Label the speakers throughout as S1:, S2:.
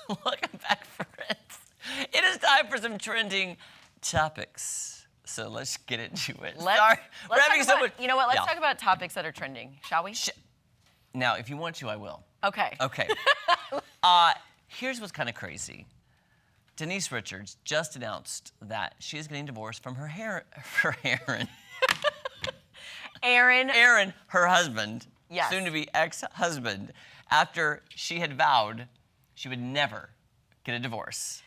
S1: Welcome back, friends. It is time for some trending topics. So let's get into it. Sorry, we're having so much.
S2: You know what? Let's talk about topics that are trending, shall we?
S1: Now, if you want to, I will.
S2: Okay.
S1: Okay. Here's what's kind of crazy. Denise Richards just announced that she is getting divorced from her Aaron. Aaron, her husband,
S2: yes.
S1: soon to be ex-husband, after she had vowed she would never get a divorce.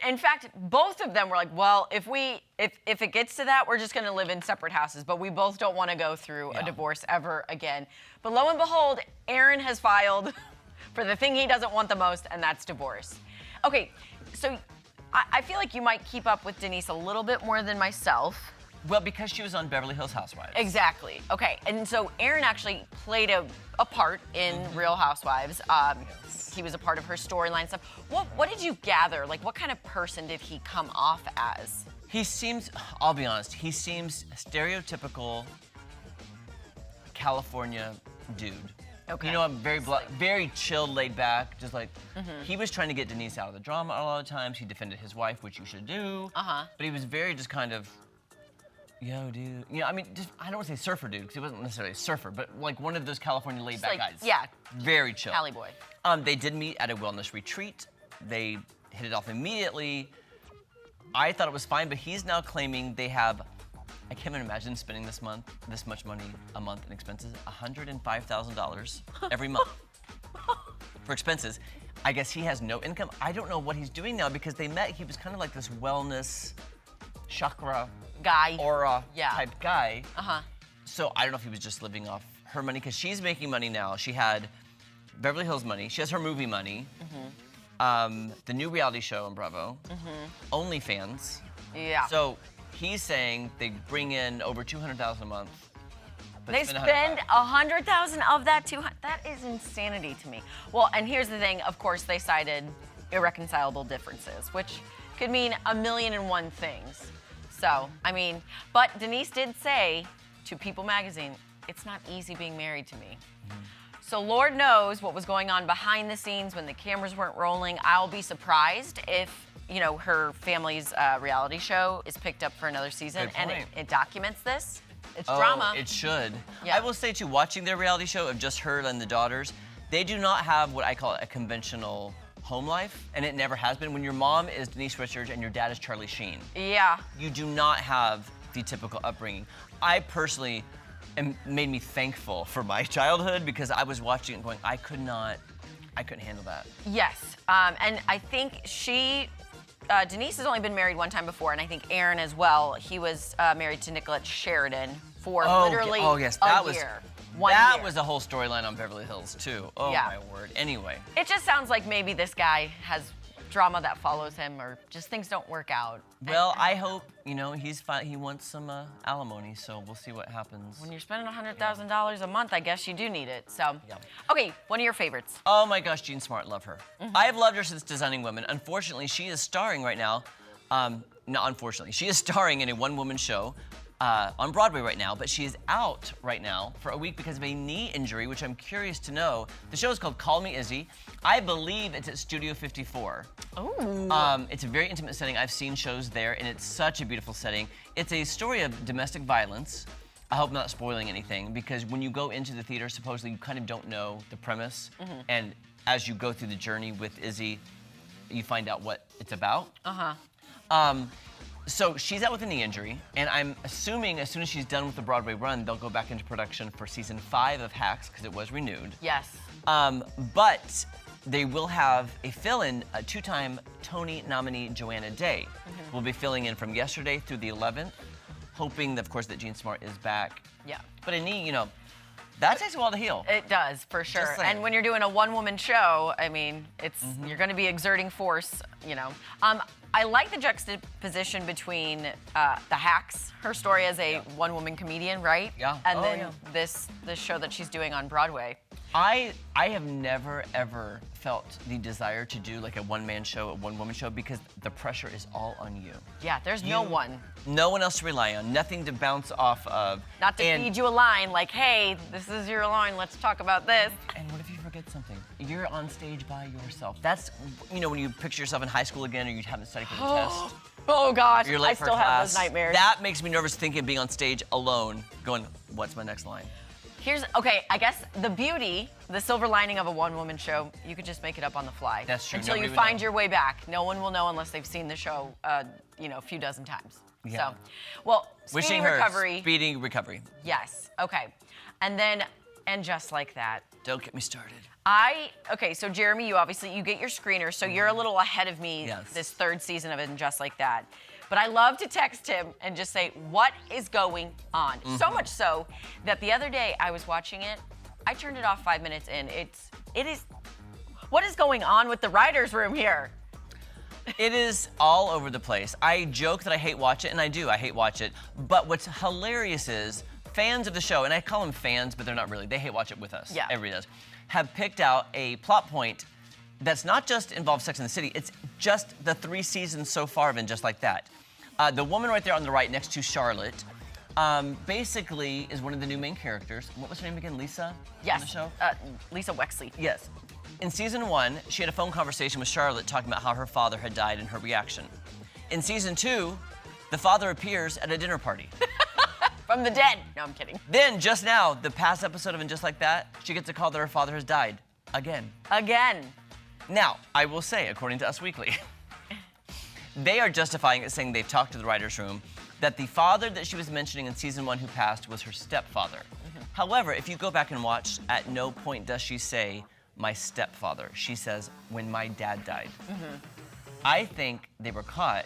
S2: In fact, both of them were like, well, if it gets to that, we're just going to live in separate houses. But we both don't want to go through a divorce ever again. But lo and behold, Aaron has filed for the thing he doesn't want the most, and that's divorce. Okay, so I feel like you might keep up with Denise a little bit more than myself.
S1: Well, because she was on Beverly Hills Housewives.
S2: Exactly. Okay, and so Aaron actually played a part in Real Housewives.
S1: Yes.
S2: He was a part of her storyline stuff. What did you gather? Like, what kind of person did he come off as?
S1: He seems, I'll be honest, he seems stereotypical California dude.
S2: Okay.
S1: You know, I'm very chilled, laid back, just like, he was trying to get Denise out of the drama a lot of times. He defended his wife, which you should do.
S2: Uh-huh.
S1: But he was very just kind of, yo, dude. You know, I mean, I don't want to say surfer dude, because he wasn't necessarily a surfer, but like one of those California laid back guys.
S2: Yeah.
S1: Very chill.
S2: Cali boy.
S1: They did meet at a wellness retreat. They hit it off immediately. I thought it was fine, but he's now claiming they have, I can't even imagine spending this much money a month in expenses, $105,000 every month for expenses. I guess he has no income. I don't know what he's doing now because they met, he was kind of like this wellness chakra
S2: guy.
S1: Aura type guy.
S2: Uh-huh.
S1: So I don't know if he was just living off her money because she's making money now. She had Beverly Hills money. She has her movie money. The new reality show on Bravo. OnlyFans.
S2: Yeah.
S1: So he's saying they bring in over $200,000 a month.
S2: They spend $100,000 of that that is insanity to me. Well, and here's the thing. Of course, they cited irreconcilable differences, which could mean a million and one things. So, I mean, but Denise did say to People magazine, it's not easy being married to me. So Lord knows what was going on behind the scenes when the cameras weren't rolling. I'll be surprised if, you know, her family's reality show is picked up for another season and it documents this. It's drama.
S1: It should.
S2: Yeah.
S1: I will say too, watching their reality show of just her and the daughters, they do not have what I call a conventional home life, and it never has been. When your mom is Denise Richards and your dad is Charlie Sheen,
S2: yeah, you
S1: do not have the typical upbringing. I personally made me thankful for my childhood because I was watching it going, I couldn't handle that.
S2: Yes, and I think Denise has only been married one time before, and I think Aaron as well. He was married to Nicolette Sheridan for literally a year. That
S1: was a whole storyline on Beverly Hills too. Oh my word. Anyway.
S2: It just sounds like maybe this guy has drama that follows him or just things don't work out.
S1: Well, I hope, you know, he wants some alimony, so we'll see what happens.
S2: When you're spending $100,000 a month, I guess you do need it, so. Yeah. Okay, one of your favorites.
S1: Oh my gosh, Jean Smart, love her. I've loved her since Designing Women. Unfortunately, she is starring right now, not unfortunately, she is starring in a one-woman show on Broadway right now, but she is out right now for a week because of a knee injury, which I'm curious to know. The show is called Call Me Izzy. I believe it's at Studio 54.
S2: Ooh.
S1: It's a very intimate setting. I've seen shows there, and it's such a beautiful setting. It's a story of domestic violence. I hope I'm not spoiling anything, because when you go into the theater, supposedly you kind of don't know the premise, and as you go through the journey with Izzy, you find out what it's about. So she's out with a knee injury, and I'm assuming as soon as she's done with the Broadway run, they'll go back into production for season 5 of Hacks, because it was renewed.
S2: Yes.
S1: But they will have a fill-in, a 2-time Tony nominee, Joanna Day, will be filling in from yesterday through the 11th, hoping, of course, that Jean Smart is back.
S2: Yeah.
S1: But a knee, you know, that takes a while to heal.
S2: It does, for sure. And when you're doing a one-woman show, I mean, it's you're going to be exerting force, you know. I like the juxtaposition between the Hacks, her story as a one-woman comedian, right?
S1: Yeah.
S2: And then this show that she's doing on Broadway.
S1: I have never, ever felt the desire to do like a one-man show, a one-woman show, because the pressure is all on you.
S2: Yeah, there's no one.
S1: No one else to rely on, nothing to bounce off of.
S2: Not to feed you a line like, hey, this is your line, let's talk about this.
S1: And what if you forget forget something. You're on stage by yourself. That's, when you picture yourself in high school again or you haven't studied for the test.
S2: Oh gosh,
S1: You're late
S2: I
S1: for
S2: still have
S1: class.
S2: those nightmares.
S1: That makes me nervous thinking of being on stage alone, going, what's my next line?
S2: Okay, I guess the silver lining of a one-woman show, you could just make it up on the fly.
S1: That's true.
S2: Until you find your way back. No one will know unless they've seen the show, a few dozen times.
S1: Yeah.
S2: So, well,
S1: Wishing
S2: speedy
S1: her
S2: recovery.
S1: speedy recovery.
S2: Yes, okay. And just like that.
S1: Don't get me started.
S2: So Jeremy, you get your screener, so you're a little ahead of me this third season of it, and just like that. But I love to text him and just say, what is going on? So much so that the other day I was watching it, I turned it off 5 minutes in. What is going on with the writer's room here?
S1: It is all over the place. I joke that I hate watch it, and I do, I hate watch it. But what's hilarious is fans of the show, and I call them fans, but they're not really. They hate watch it with us.
S2: Yeah.
S1: Everybody does. Have picked out a plot point that's not just involves Sex and the City, it's just the 3 seasons so far of it, just like that. The woman right there on the right next to Charlotte basically is one of the new main characters. What was her name again? Lisa?
S2: Yes.
S1: On the show?
S2: Lisa Wexley.
S1: Yes. In season 1, she had a phone conversation with Charlotte talking about how her father had died and her reaction. In season 2, the father appears at a dinner party.
S2: From the dead. No, I'm kidding.
S1: Then, just now, the past episode of And Just Like That, she gets a call that her father has died. Again. Now, I will say, according to Us Weekly, they are justifying it, saying they've talked to the writer's room, that the father that she was mentioning in season 1 who passed was her stepfather. However, if you go back and watch, at no point does she say, my stepfather. She says, when my dad died. I think they were caught,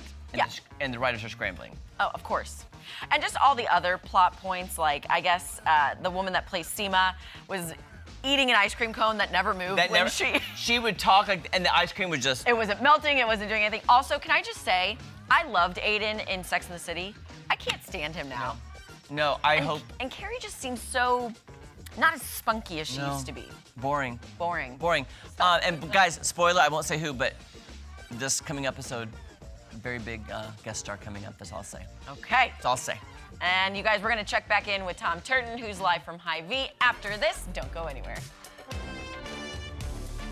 S1: and the writers are scrambling.
S2: Oh, of course. And just all the other plot points, like, I guess the woman that plays Seema was eating an ice cream cone that never moved.
S1: She would talk, and the ice cream was just...
S2: It wasn't melting, it wasn't doing anything. Also, can I just say, I loved Aiden in Sex and the City. I can't stand him now.
S1: No, I hope...
S2: And Carrie just seems so not as spunky as she used to be.
S1: Boring.
S2: Boring.
S1: And guys, spoiler, I won't say who, but this coming episode, very big guest star coming up, that's all I'll say.
S2: Okay.
S1: That's all I'll say.
S2: And you guys, we're going to check back in with Tom Turton, who's live from High V. After this, don't go anywhere.